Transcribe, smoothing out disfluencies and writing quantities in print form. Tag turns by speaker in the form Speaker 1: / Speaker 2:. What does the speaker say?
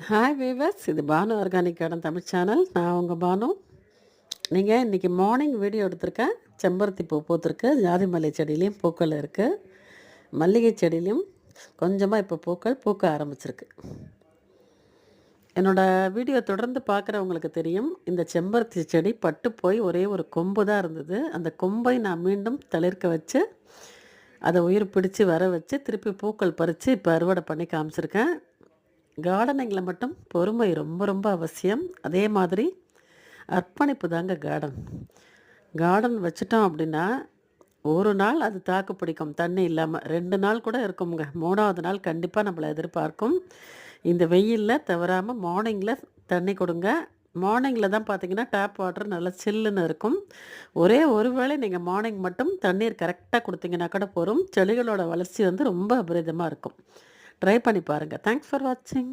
Speaker 1: Hi viewers, இது Banu organic garden Tamil channel. நான் உங்கள் பானு. நீங்கள் இன்றைக்கி மார்னிங் வீடியோ எடுத்திருக்கேன். செம்பருத்தி பூ பூத்துருக்கு, ஜாதி மல்லி செடியிலையும் பூக்கள் இருக்குது, மல்லிகை செடியிலையும் கொஞ்சமாக இப்போ பூக்கள் பூக்க ஆரம்பிச்சிருக்கு. என்னோடய வீடியோ தொடர்ந்து பார்க்குறவங்களுக்கு தெரியும், இந்த செம்பருத்தி செடி பட்டு போய் ஒரே ஒரு கொம்பு தான் இருந்தது. அந்த கொம்பை நான் மீண்டும் தளிர்க்க வச்சு அதை உயிர் பிடிச்சி வர வச்சு திருப்பி பூக்கள் பறித்து இப்போ அறுவடை பண்ணி காமிச்சிருக்கேன். கார்டனிங்கில் மட்டும் பொறுமை ரொம்ப ரொம்ப அவசியம். அதே மாதிரி அர்ப்பணிப்பு தாங்க கார்டன். கார்டன் வச்சுட்டோம் அப்படின்னா ஒரு நாள் அது தாக்கு பிடிக்கும், தண்ணி இல்லாமல் 2 நாள் கூட இருக்குங்க. 3வது நாள் கண்டிப்பாக நம்மளை எதிர்பார்க்கும். இந்த வெயிலில் தவறாமல் மார்னிங்கில் தண்ணி கொடுங்க. மார்னிங்கில் தான் பார்த்தீங்கன்னா டேப் வாட்டர் நல்லா சில்லுன்னு இருக்கும். ஒரே ஒரு வேளை நீங்கள் மார்னிங் மட்டும் தண்ணீர் கரெக்டாக கொடுத்தீங்கன்னா கூட போதும். செடிகளோட வளர்ச்சி வந்து ரொம்ப அபரிதமாக இருக்கும். ட்ரை பண்ணி பாருங்கள். தேங்க்ஸ் ஃபார் வாட்சிங்.